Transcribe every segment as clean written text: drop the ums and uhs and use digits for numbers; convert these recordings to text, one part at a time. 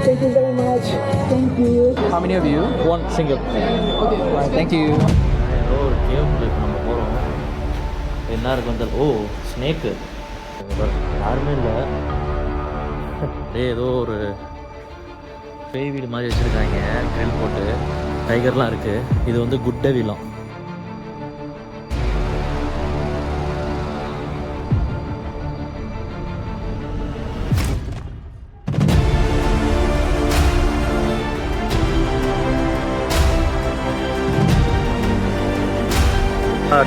Thank you very much. Thank you. How many of you? One single. Okay. Right, thank you. ஏதோ ஒரு கேவுக்கு நம்ம போகிறோம். என்ன இருக்கு வந்து ஸ்னேக்கு யாருமே இல்லை. ஏதோ ஒரு பேய் வீடு மாதிரி வச்சுருக்காங்க, கிரில் போட்டு டைகர்லாம் இருக்குது. இது வந்து குட் டெவிலாம்.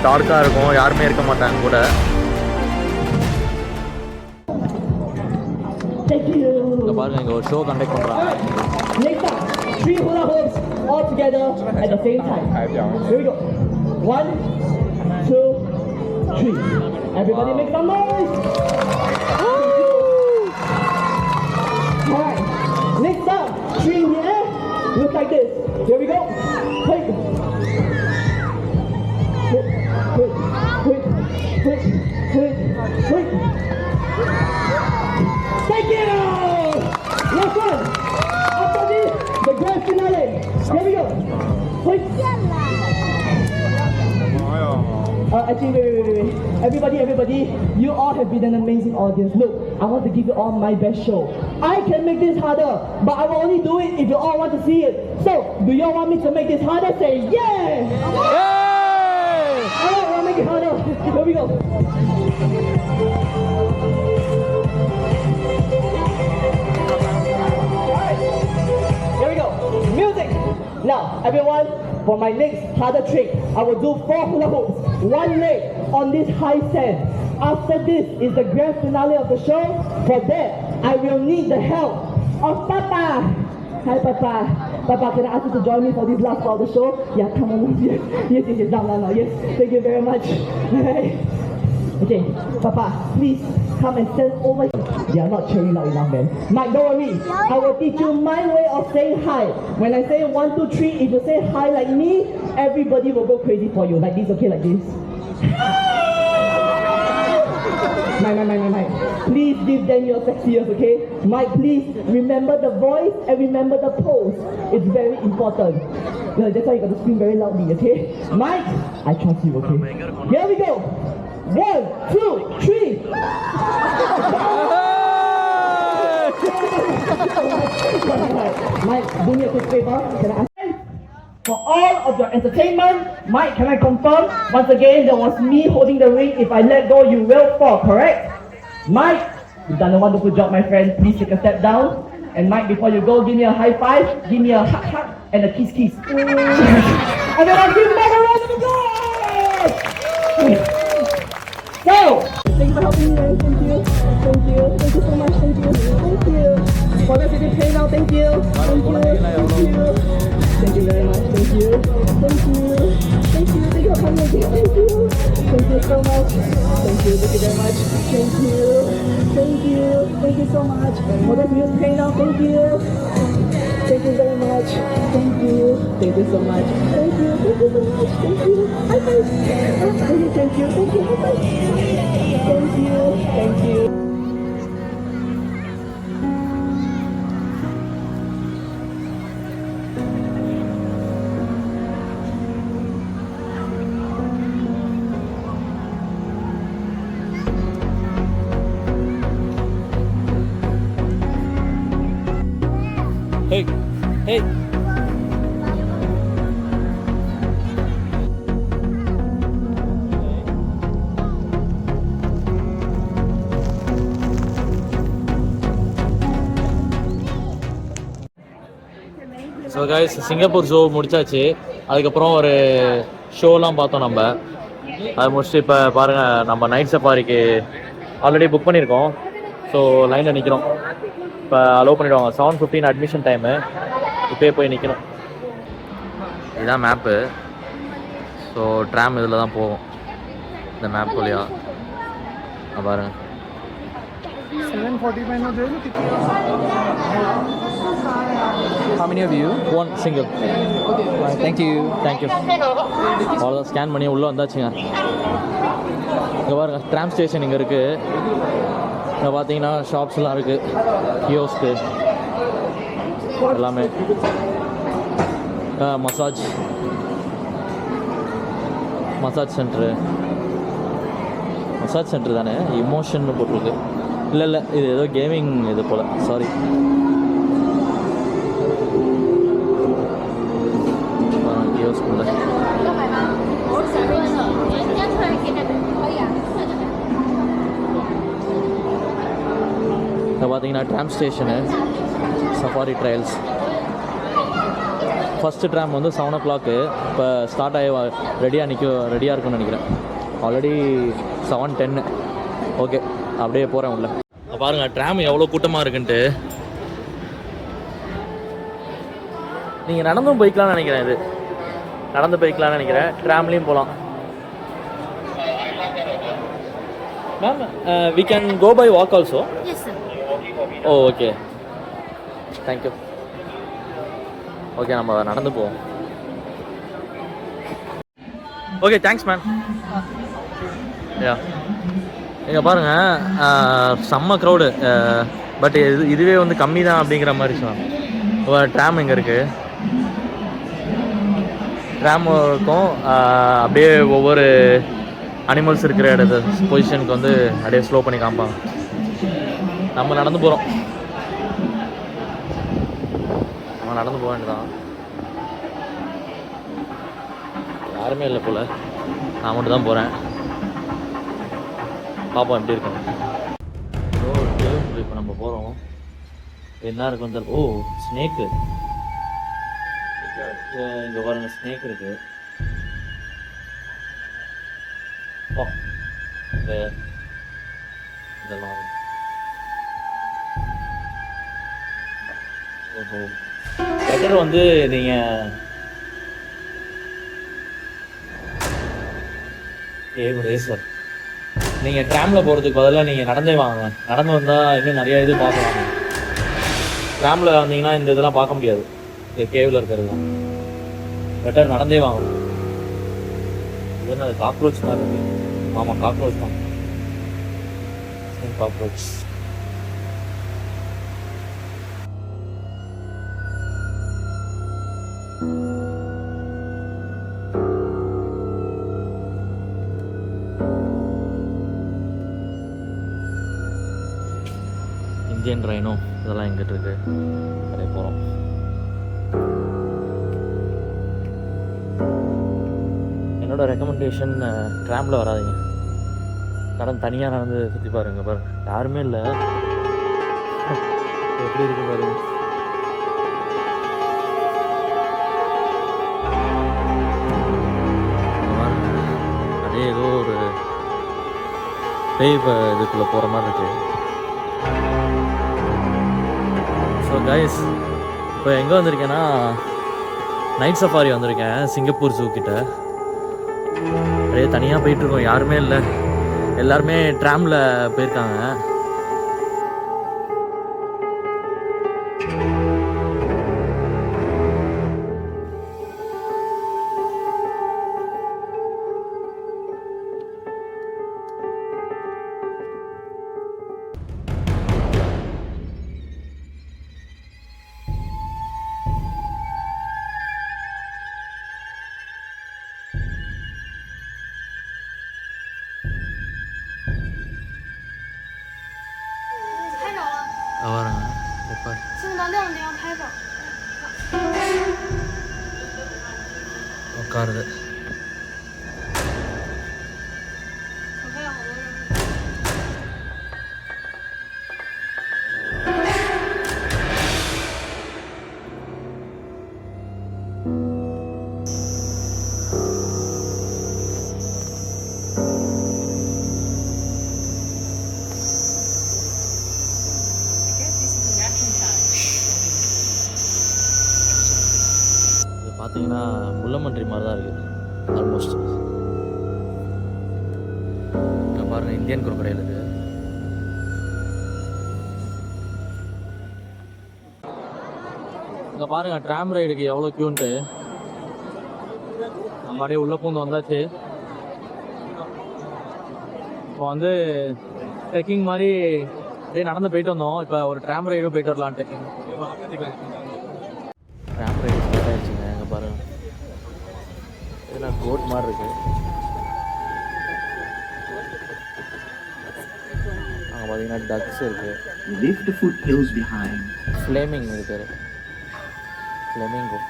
டார்க்காக இருக்கும், யாருமே இருக்க மாட்டாங்க கூட. இங்கே பாருங்க, இங்கே ஒரு ஷோ கண்டக்ட் பண்ணுறாங்க. Next up, 3 hula hoops all together at the same time. Here we go. 1, 2, 3. Everybody make some noise. Alright, next up, 3 in the air. Look like this. Here we go. Hey. Thank you! Last one! After this, the grand finale. Here we go. Actually, wait. Everybody, you all have been an amazing audience. Look, I want to give you all my best show. I can make this harder, but I will only do it if you all want to see it. So, do you all want me to make this harder? Say yeah! Alright, we'll make it harder. Here we go. Here we go. Music. Now, everyone, for my next harder trick, I will do 4 hula hoops, 1 leg on this high sand. After this is the grand finale of the show. For that, I will need the help of Papa. Hi, Papa. Papa, can I ask you to join me for this last part of the show? Yeah, come on. Yes. No. Yes, thank you very much. Okay, Papa, please come and stand over here. They are not cheering loud enough, man. Mike, don't worry. I will teach you my way of saying hi. When I say 1, 2, 3, if you say hi like me, everybody will go crazy for you. Like this, okay? Like this. Mike. Please give them your sexy ears, okay? Mike, please remember the voice and remember the pose. It's very important. That's why you got to scream very loudly, okay? Mike, I trust you, okay? Here we go. 1, 2, 3. Mike, do me a quick favor. Can I ask? For all of your entertainment, Mike, can I confirm? Once again, there was me holding the ring. If I let go, you will fall, correct? Mike, you've done a wonderful job, my friend. Please take a step down. And Mike, before you go, give me a high five, give me a hug, and a kiss. And then I'll give Mike a round of applause! So, thank you for helping me. Thank you so much. Thank you. Wonders360 pay now. Thank you. Thank you very much. Thank you for coming again. Thank you so much. Thank you very much. Thank you so much. Wonders360 pay now. Thank you very much. Thank you so much. High five. Thank you. High five. Thank you. Hey. So guys, Singapore show முடிச்சாச்சு. அதுக்கப்புறம் ஒரு ஷோலாம் பார்த்தோம் நம்ம. அதை முடிச்சுட்டு இப்போ பாருங்கள், நம்ம நைட் சஃபாரிக்கு ஆல்ரெடி புக் பண்ணியிருக்கோம். ஸோ லைனில் நிற்கிறோம். இப்போ அலோவ் பண்ணிவிடுவாங்க. 7:15 அட்மிஷன் டைமு. இப்போயே போய் நிற்கணும். இதுதான் மேப்பு. ஸோ ட்ராம் இதில் தான் போகும், இந்த மேப் வழியா. பாருங்கள், 7:45. How many of you? One single. Okay. Right, thank you. அவ்வளோதான், ஸ்கேன் பண்ணி உள்ளே வந்தாச்சுங்க. இங்கே பாருங்கள், ட்ராம் ஸ்டேஷன் இங்கே இருக்குது. இங்கே பார்த்தீங்கன்னா ஷாப்ஸ்லாம் இருக்குது, கியோஸ்க்கு. எல்லாமே மசாஜ் சென்டர் தானே, இமோஷன் போட்டிருக்கு. இல்லை இது ஏதோ கேமிங் இது போல், சாரி. இப்போ பார்த்தீங்கன்னா tram station, safari trials. First tram வந்து 7 o'clock, இப்போ ஸ்டார்ட் ஆகி ரெடியாக இருக்குன்னு நினைக்கிறேன். ஆல்ரெடி 7:10. ஓகே, அப்படியே போகிறேன் உள்ள. பாருங்கள் ட்ராம் எவ்வளோ கூட்டமாக இருக்குன்ட்டு. நீங்கள் நடந்தும் போய்க்கலாம்னு நினைக்கிறேன். இது நடந்து போய்க்கலாம்னு நினைக்கிறேன். ட்ராம்லேயும் போகலாம். Ma'am, we can go by walk also? Yes, sir. Oh, okay, thank you. Okay, நம்ம நடந்து போவோம். Okay, thanks ma'am. யா, இங்கே பாருங்கள் செம்ம க்ரௌடு. பட் இதுவே வந்து கம்மி தான் அப்படிங்கிற மாதிரி சொன்னாங்க. ட்ராம் எங்கே இருக்குது? ட்ராம் இருக்கும். அப்படியே ஒவ்வொரு அனிமல்ஸ் இருக்கிற இடத்து பொசிஷனுக்கு வந்து அப்படியே ஸ்லோ பண்ணி காமிப்பாங்க. நம்ம நடந்து போகிறோம். நடந்து போக வேண்டியதான். யாருமே இல்லை போல், நான் மட்டும் தான் போகிறேன். பாப்போம் எப்படி இருக்கும். இப்போ நம்ம போகிறோம். என்ன இருக்குன்னு தெரியல. ஓ, ஸ்னேக்கு. இங்கே பாருங்க, ஸ்னேக் இருக்கு. ஓ, இதெல்லாம் ஓஹோ. பெட்டர் வந்து நீங்கள் ரேசர் நீங்கள் ட்ராமில் போகிறதுக்கு பதிலாக நீங்கள் நடந்தே வாங்க. நடந்து வந்தால் இன்னும் நிறையா இது பார்க்கலாம். ட்ராமில் வந்தீங்கன்னா இந்த இதெல்லாம் பார்க்க முடியாது. இந்த கேவில் இருக்கிறது தான். பெட்டர் நடந்தே வாங்கணும். இது அது காக்ரோச் தான் இருக்குது. ஆமாம், காக்ரோச் தான். காக்ரோச். இந்தியன் ரைனோ இதெல்லாம் எங்கிட்ட இருக்கு. அப்படியே போகிறோம். என்னோட ரெக்கமெண்டேஷன், ட்ராமில் வராதிங்க. தனியாக நடந்து சுற்றி பாருங்க. யாருமே இல்லை. எப்படி இருக்கு பாருங்க. அதே ஏதோ ஒரு பேய் இதுக்குள்ளே போகிற மாதிரி இருக்குது. ஸோ கைஸ், இப்போ எங்கே வந்திருக்கேன்னா நைட் சஃபாரி வந்திருக்கேன். சிங்கப்பூர் ஜூ கிட்ட அப்படியே தனியாக போயிட்டுருக்கோம். யாருமே இல்லை, எல்லாருமே ட்ராமில் போயிருக்காங்க. வரேங்க. உட்காருது. பார்த்தீங்கன்னா முள்ளமன்றி மாதிரி தான் இருக்குது ஆல்மோஸ்ட். இங்கே பாருங்கள், இந்தியன் குரோக்கடைல் இது. இங்கே பாருங்கள் ட்ராம் ரைடுக்கு எவ்வளோ க்யூன்ட்டு. நம்ம அப்படியே உள்ளே பூந்து வந்தாச்சு. இப்போ வந்து ட்ரெக்கிங் மாதிரி அப்படியே நடந்து போயிட்டு வந்தோம். இப்போ ஒரு ட்ராம் ரைடும் போயிட்டு வரலான்ட்டு. ட்ராம் ரைடு ஸ்டார்ட் ஆயிடுச்சுங்க. அங்கே பாருங்கள், இதெல்லாம் கோட் மாதிரி இருக்குது. அங்கே பார்த்தீங்கன்னா டக்ஸ் இருக்குது. Leave the foothills behind. Flaming இருக்குது, ஃப்ளேமிங்கோ.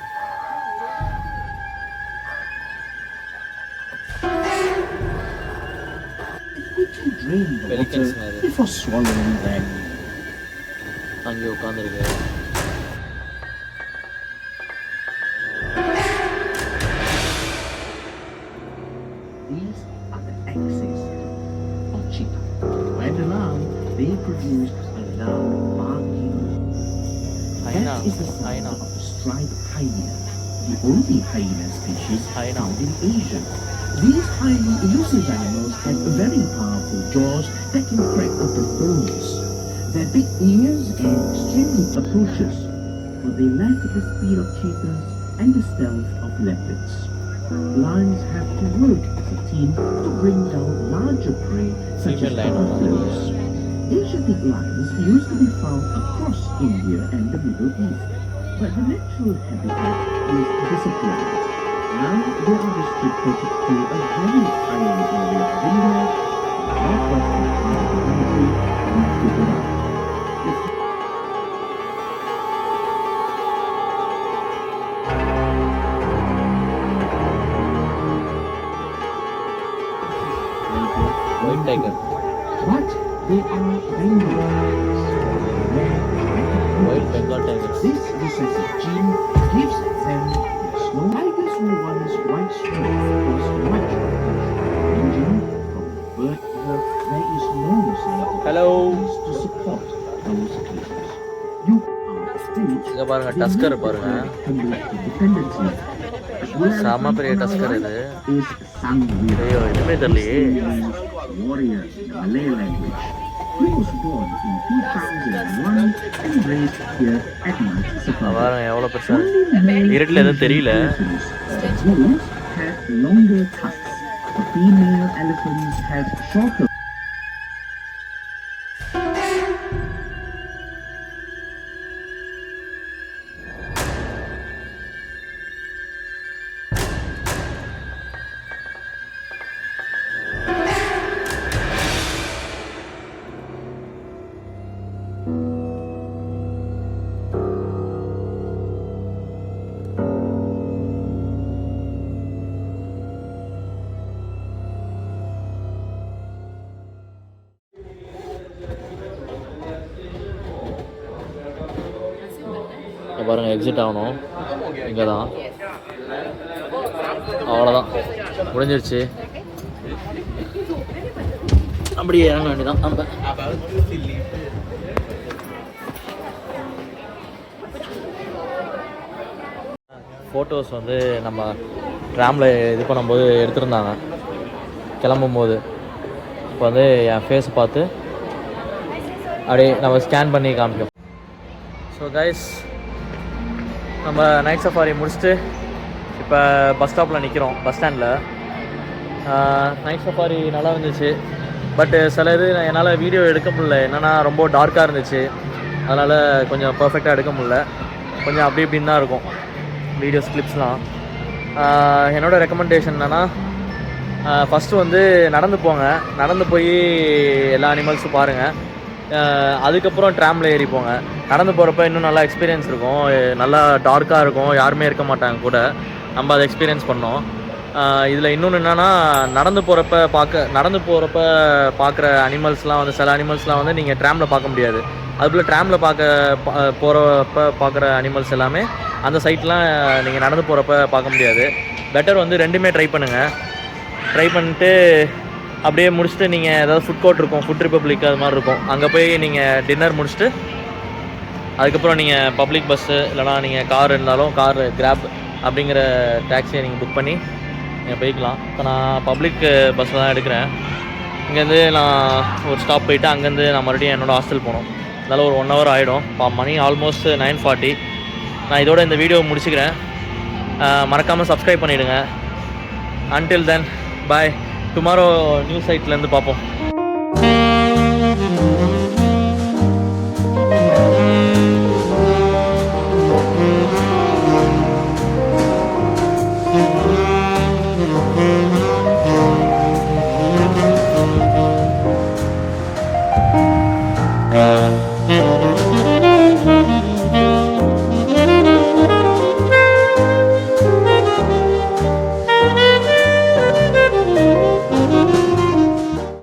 Drain the Pelicans water before swallowing them. அங்கே உட்காந்துருக்கு. These are the axes of cheetah. When alarmed, they produce a loud barking. Hyena. That is the sound Hyena. of the striped hyena, the only hyena species Hyena. found in Asia. These highly elusive animals have very powerful jaws that can crack open bones. Their big ears and extremely approaches, for they lack the speed of cheetahs and the stealth of leopards. Lions have to work as a team to bring down larger prey such Female as lion buffaloes. Asiatic lions used to be found across India and the Middle East, but the natural habitat is disappearing. Now they are restricted to a very tiny area of India, the northwestern part of the country, and Gujarat. White tiger. But they are Bengal tigers. White Bengal tigers. This recessive gene gives them their snow. Tigers were once white snow was much ranging from birth to birth. There is no scientific Hello. evidence to support those claims. You are food. இங்கே பாருங்க, tusker பாருங்க. Dependency. செம பெரிய tusker இது. Is Sangwira. ஐயோ, எதுவுமே தெரியலையே. Warrior in the Malay language. He was born in 2001 and raised here at Mount Safari. பாருங்க எவ்வளோ பெருசாக இருட்டில் எதுவும் தெரியல. Bulls have longer tusks. The female elephants have shorter. பாருங்கள், எக்ஸிட் ஆகணும். இங்கே தான், அவ்வளோதான், முடிஞ்சிருச்சு. அப்படியே இறங்க வேண்டியதான் நம்ம. ஃபோட்டோஸ் வந்து நம்ம ட்ராமில் இது பண்ணும்போது எடுத்திருந்தாங்க கிளம்பும்போது. இப்போ வந்து என் ஃபேஸை பார்த்து அப்படியே நம்ம ஸ்கேன் பண்ணி காமிக்கும். ஸோ கைஸ், நம்ம நைட் சஃபாரி முடிச்சுட்டு இப்போ பஸ் ஸ்டாப்பில் நிற்கிறோம், பஸ் ஸ்டாண்டில். நைட் சஃபாரி நல்லா இருந்துச்சு. பட்டு சில இது என்னால் வீடியோ எடுக்க முடியல, என்னென்னா ரொம்ப டார்க்காக இருந்துச்சு. அதனால் கொஞ்சம் பர்ஃபெக்டாக எடுக்க முடியல. கொஞ்சம் அப்படி இப்படின்னு தான் இருக்கும் வீடியோஸ் கிளிப்ஸ்லாம். என்னோடய ரெக்கமெண்டேஷன் என்னென்னா, ஃபஸ்ட்டு வந்து நடந்து போங்க, நடந்து போய் எல்லா அனிமல்ஸும் பாருங்கள். அதுக்கப்புறம் ட்ராமில் ஏறி போங்க. நடந்து போகிறப்ப இன்னும் நல்லா எக்ஸ்பீரியன்ஸ் இருக்கும். நல்லா டார்க்காக இருக்கும், யாருமே இருக்க மாட்டாங்க கூட. நம்ம அதை எக்ஸ்பீரியன்ஸ் பண்ணோம். இதில் இன்னொன்று என்னென்னா, நடந்து போகிறப்ப பார்க்குற அனிமல்ஸ்லாம் வந்து, சில அனிமல்ஸ்லாம் வந்து நீங்கள் ட்ராமில் பார்க்க முடியாது. அதுபோல் ட்ராமில் போகிறப்ப பார்க்குற அனிமல்ஸ் எல்லாமே அந்த சைட்லாம் நீங்கள் நடந்து போகிறப்ப பார்க்க முடியாது. பெட்டர் வந்து ரெண்டுமே ட்ரை பண்ணுங்கள். ட்ரை பண்ணிட்டு அப்படியே முடிச்சுட்டு நீங்கள் ஏதாவது ஃபுட் கோர்ட் இருக்கும், ஃபுட் ரிப்பப்ளிக் அது மாதிரி இருக்கும், அங்கே போய் நீங்கள் டின்னர் முடிச்சுட்டு அதுக்கப்புறம் நீங்கள் பப்ளிக் பஸ்ஸு இல்லைனா நீங்கள் கார் இருந்தாலும் கார், கிராப் அப்படிங்கிற டாக்ஸியை நீங்கள் புக் பண்ணி நீங்கள் போய்க்கலாம். இப்போ நான் பப்ளிக் பஸ்ஸில் தான் எடுக்கிறேன். இங்கேருந்து நான் ஒரு ஸ்டாப் போயிட்டு அங்கேருந்து நான் மறுபடியும் என்னோடய ஹாஸ்டல் போகணும். அதனால் ஒரு 1 hour ஆகிடும். மணி ஆல்மோஸ்ட் 9:40. நான் இதோட இந்த வீடியோ முடிச்சுக்கிறேன். மறக்காமல் சப்ஸ்கிரைப் பண்ணிவிடுங்க. until then, bye. tomorrow news சைட்லேருந்து பார்ப்போம். பண்ணுங்கள்